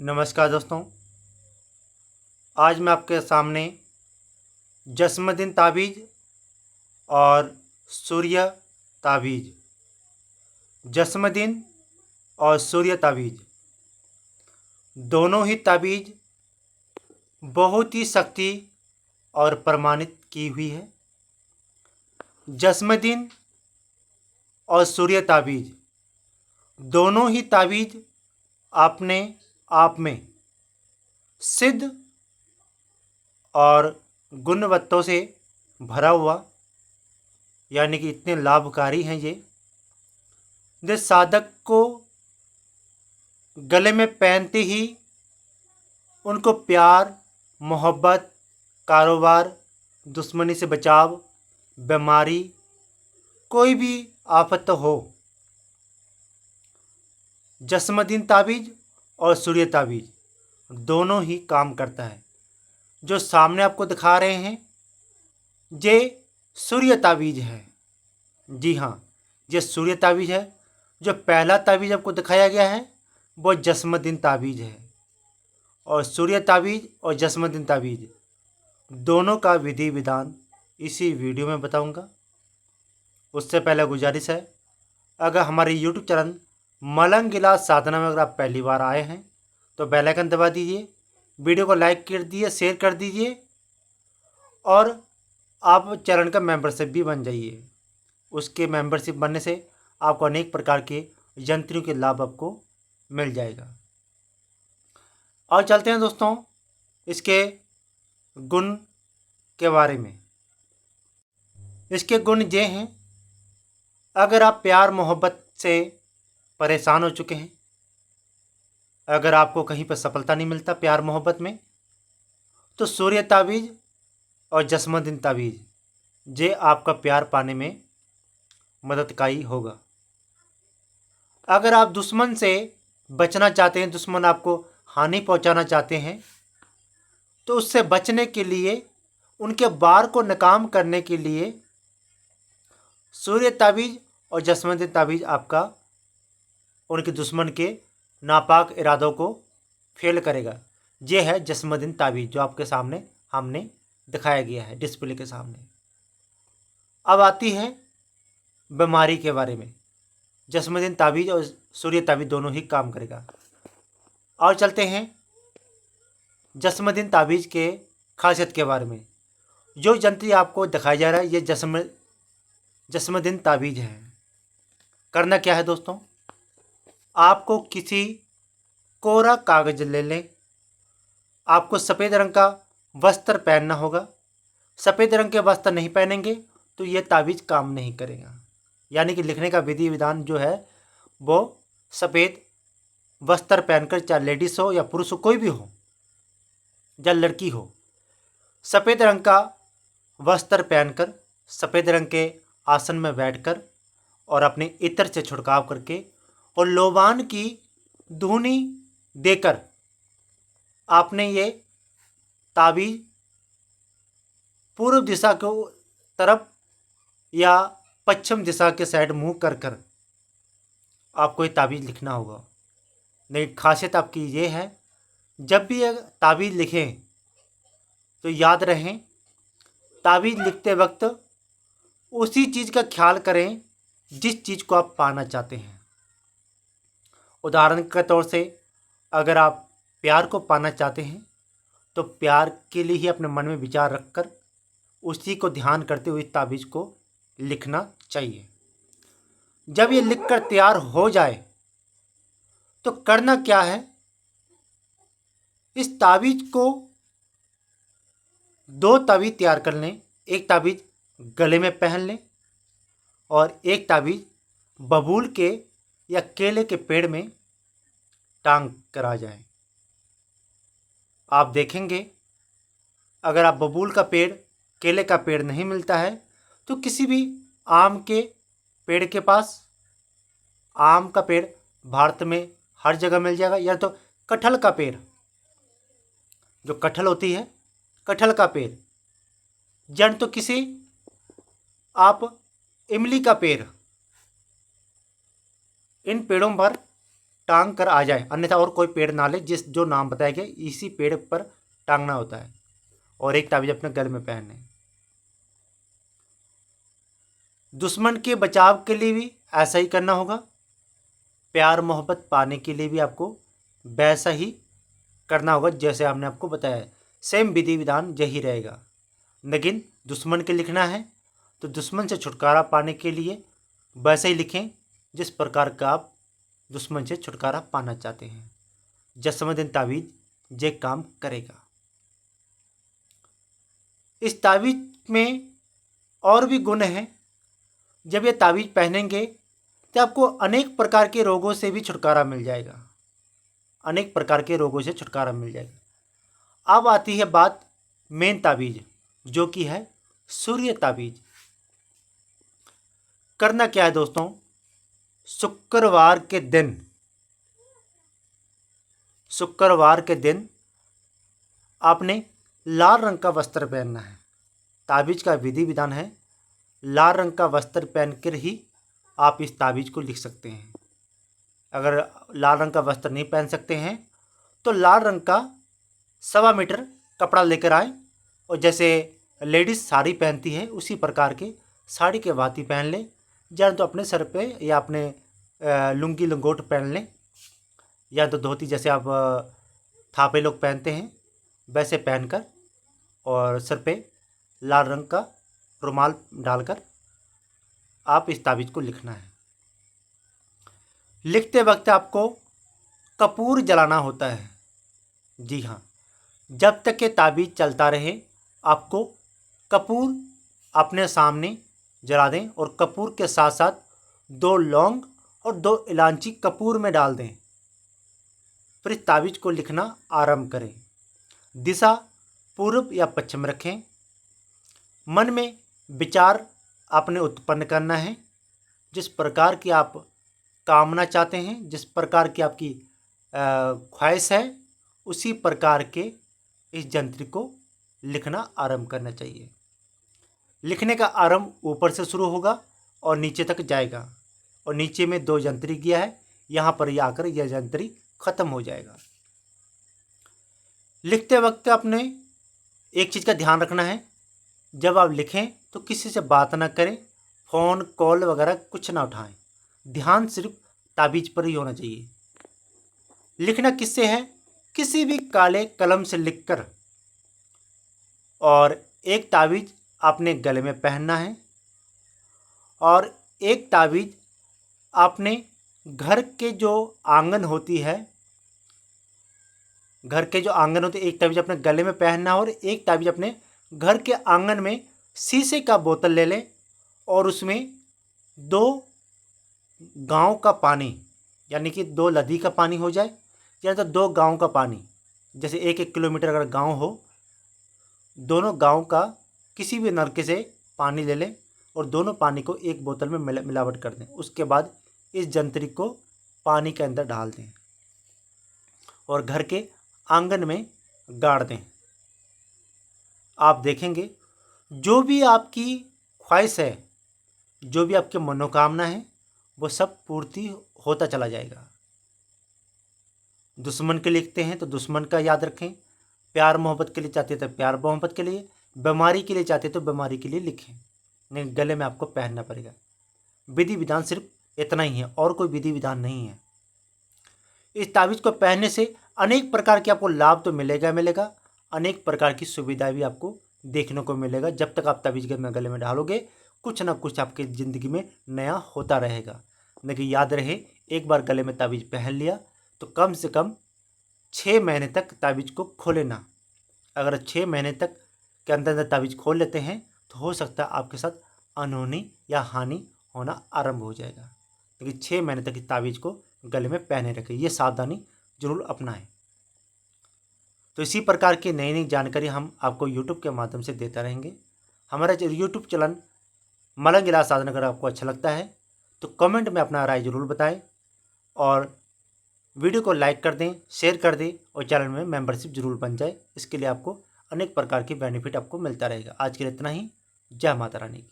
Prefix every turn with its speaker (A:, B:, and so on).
A: नमस्कार दोस्तों। आज मैं आपके सामने जस्मदिन ताबीज़ और सूर्य ताबीज़, जस्मदिन और सूर्य ताबीज़ दोनों ही ताबीज़ बहुत ही शक्ति और प्रमाणित की हुई है। जस्मदिन और सूर्य ताबीज़ दोनों ही ताबीज़ अपने आप में सिद्ध और गुणवत्ताओं से भरा हुआ, यानी कि इतने लाभकारी हैं ये साधक को गले में पहनते ही उनको प्यार, मोहब्बत, कारोबार, दुश्मनी से बचाव, बीमारी, कोई भी आफत हो, जस्मदिन ताबीज़ और सूर्य ताबीज़ दोनों ही काम करता है। जो सामने आपको दिखा रहे हैं ये सूर्य ताबीज़ है। जी हाँ, ये सूर्य ताबीज़ है। जो पहला ताबीज़ आपको दिखाया गया है वो जस्मदिन ताबीज़ है, और सूर्य ताबीज़ और जस्मदिन ताबीज़ दोनों का विधि विधान इसी वीडियो में बताऊंगा। उससे पहले गुजारिश है, अगर हमारे YouTube चैनल मलंग इलाज साधना में अगर आप पहली बार आए हैं तो बेल आइकन दबा दीजिए, वीडियो को लाइक कर दीजिए, शेयर कर दीजिए और आप चैनल का मेंबरशिप भी बन जाइए। उसके मेंबरशिप बनने से आपको अनेक प्रकार के यंत्रों के लाभ आपको मिल जाएगा। और चलते हैं दोस्तों इसके गुण के बारे में। इसके गुण ये हैं, अगर आप प्यार मोहब्बत से परेशान हो चुके हैं, अगर आपको कहीं पर सफलता नहीं मिलता प्यार मोहब्बत में, तो सूर्य ताबीज़ और जस्मदिन ताबीज़ ये आपका प्यार पाने में मददगारी होगा। अगर आप दुश्मन से बचना चाहते हैं, दुश्मन आपको हानि पहुंचाना चाहते हैं, तो उससे बचने के लिए, उनके वार को नाकाम करने के लिए सूर्य ताबीज़ और जस्मदिन ताबीज़ आपका उनके दुश्मन के नापाक इरादों को फेल करेगा। ये है जस्मदिन ताबीज़ जो आपके सामने हमने दिखाया गया है डिस्प्ले के सामने। अब आती है बीमारी के बारे में। जस्मदिन ताबीज़ और सूर्य ताबीज़ दोनों ही काम करेगा। और चलते हैं जस्मदिन ताबीज़ के खासियत के बारे में। जो यंत्र आपको दिखाया जा रहा है ये जस्मदिन ताबीज़ है। करना क्या है दोस्तों, आपको किसी कोरा कागज़ ले लें, आपको सफ़ेद रंग का वस्त्र पहनना होगा। सफ़ेद रंग के वस्त्र नहीं पहनेंगे तो ये ताबीज़ काम नहीं करेगा। यानी कि लिखने का विधि विधान जो है वो सफ़ेद वस्त्र पहनकर, चाहे लेडीज़ हो या पुरुष हो, कोई भी हो या लड़की हो, सफ़ेद रंग का वस्त्र पहनकर सफ़ेद रंग के आसन में बैठकर और अपने इत्र से छिड़काव करके और लोबान की धुनी देकर आपने ये ताबीज़ पूर्व दिशा को तरफ या पश्चिम दिशा के साइड मुंह कर कर आपको ये ताबीज़ लिखना होगा। लेकिन खासियत आपकी ये है, जब भी ये ताबीज़ लिखें तो याद रहें, ताबीज़ लिखते वक्त उसी चीज़ का ख्याल करें जिस चीज़ को आप पाना चाहते हैं। उदाहरण के तौर से अगर आप प्यार को पाना चाहते हैं तो प्यार के लिए ही अपने मन में विचार रखकर उसी को ध्यान करते हुए ताबीज़ को लिखना चाहिए। जब ये लिखकर तैयार हो जाए तो करना क्या है, इस ताबीज़ को दो ताबीज़ तैयार कर लें। एक ताबीज़ गले में पहन लें और एक ताबीज़ बबूल के या केले के पेड़ में टांग कर आ जाए। आप देखेंगे अगर आप बबूल का पेड़, केले का पेड़ नहीं मिलता है तो किसी भी आम के पेड़ के पास, आम का पेड़ भारत में हर जगह मिल जाएगा, या तो कटहल का पेड़, जो कटहल होती है कटहल का पेड़, जन तो किसी आप इमली का पेड़, इन पेड़ों पर टांग कर आ जाए, अन्यथा और कोई पेड़ ना ले, जो नाम बताया गया इसी पेड़ पर टांगना होता है और एक ताबीज अपने गले में पहनने। दुश्मन के बचाव के लिए भी ऐसा ही करना होगा, प्यार मोहब्बत पाने के लिए भी आपको वैसा ही करना होगा जैसे हमने आपको बताया है। सेम विधि विधान यही रहेगा, लेकिन दुश्मन के लिखना है तो दुश्मन से छुटकारा पाने के लिए वैसे ही लिखें जिस प्रकार का आप दुश्मन से छुटकारा पाना चाहते हैं। जसमदीन ताबीज ये काम करेगा। इस ताबीज में और भी गुण हैं। जब ये ताबीज पहनेंगे तो आपको अनेक प्रकार के रोगों से भी छुटकारा मिल जाएगा, अनेक प्रकार के रोगों से छुटकारा मिल जाएगा। अब आती है बात मेन ताबीज, जो कि है सूर्य ताबीज। करना क्या है दोस्तों, शुक्रवार के दिन आपने लाल रंग का वस्त्र पहनना है। ताबीज का विधि विधान है, लाल रंग का वस्त्र पहनकर ही आप इस ताबीज को लिख सकते हैं। अगर लाल रंग का वस्त्र नहीं पहन सकते हैं तो लाल रंग का 1.25 मीटर कपड़ा लेकर आए और जैसे लेडीज़ साड़ी पहनती है उसी प्रकार के साड़ी के भांति पहन लें, या तो अपने सर पे या अपने लुंगी लंगोट पहन लें, या तो धोती जैसे आप थापे लोग पहनते हैं वैसे पहनकर, और सर पे लाल रंग का रुमाल डालकर आप इस ताबीज को लिखना है। लिखते वक्त आपको कपूर जलाना होता है। जी हाँ, जब तक ये ताबीज चलता रहे आपको कपूर अपने सामने जला दें और कपूर के साथ साथ 2 लौंग और 2 इलायची कपूर में डाल दें। फिर इस ताबीज को लिखना आरंभ करें। दिशा पूर्व या पश्चिम रखें। मन में विचार आपने उत्पन्न करना है, जिस प्रकार की आप कामना चाहते हैं, जिस प्रकार की आपकी ख्वाहिश है, उसी प्रकार के इस जंत्र को लिखना आरंभ करना चाहिए। लिखने का आरंभ ऊपर से शुरू होगा और नीचे तक जाएगा, और नीचे में 2 जंत्री किया है, यहाँ पर ये आकर यह जंत्री खत्म हो जाएगा। लिखते वक्त आपने एक चीज़ का ध्यान रखना है, जब आप लिखें तो किसी से बात ना करें, फ़ोन कॉल वगैरह कुछ ना उठाएं, ध्यान सिर्फ ताबीज पर ही होना चाहिए। लिखना किससे है, किसी भी काले कलम से लिखकर, और एक ताबीज आपने गले में पहनना है और एक ताबीज आपने घर के जो आंगन होती है, एक ताबीज अपने गले में पहनना है और एक ताबीज अपने घर के आंगन में शीशे का बोतल ले लें और उसमें 2 गांव का पानी, यानी कि 2 नदी का पानी हो जाए, या तो 2 गांव का पानी, जैसे 1-1 किलोमीटर अगर गांव हो, दोनों गांव का किसी भी नलके से पानी ले लें और दोनों पानी को एक बोतल में मिलावट कर दें। उसके बाद इस जंत्री को पानी के अंदर डाल दें और घर के आंगन में गाड़ दें। आप देखेंगे जो भी आपकी ख्वाहिश है, जो भी आपकी मनोकामना है, वो सब पूर्ति होता चला जाएगा। दुश्मन के लिखते हैं तो दुश्मन का याद रखें, प्यार मोहब्बत के लिए चाहते तो प्यार मोहब्बत के लिए, बीमारी के लिए चाहते तो बीमारी के लिए लिखें, नहीं गले में आपको पहनना पड़ेगा। विधि विधान सिर्फ इतना ही है और कोई विधि विधान नहीं है। इस ताबीज़ को पहनने से अनेक प्रकार के आपको लाभ तो मिलेगा, अनेक प्रकार की सुविधाएं भी आपको देखने को मिलेगा। जब तक आप ताबीज़ गले में डालोगे कुछ ना कुछ आपकी ज़िंदगी में नया होता रहेगा। लेकिन याद रहे, एक बार गले में ताबीज़ पहन लिया तो कम से कम 6 महीने तक ताबीज़ को खोले ना। अगर 6 महीने तक के अंदर ताबीज़ खोल लेते हैं तो हो सकता है आपके साथ अनहोनी या हानि होना आरंभ हो जाएगा। लेकिन 6 महीने तक इस ताबीज़ को गले में पहने रखें, ये सावधानी जरूर अपनाएं। तो इसी प्रकार की नई नई जानकारी हम आपको यूट्यूब के माध्यम से देता रहेंगे। हमारा यूट्यूब चैनल मलंग इलाज साधना अगर आपको अच्छा लगता है तो कमेंट में अपना राय जरूर बताएं और वीडियो को लाइक कर दें, शेयर कर दें और चैनल में मेंबरशिप जरूर बन जाए। इसके लिए आपको अनेक प्रकार की बेनिफिट आपको मिलता रहेगा। आज के लिए इतना ही। जय माता रानी की।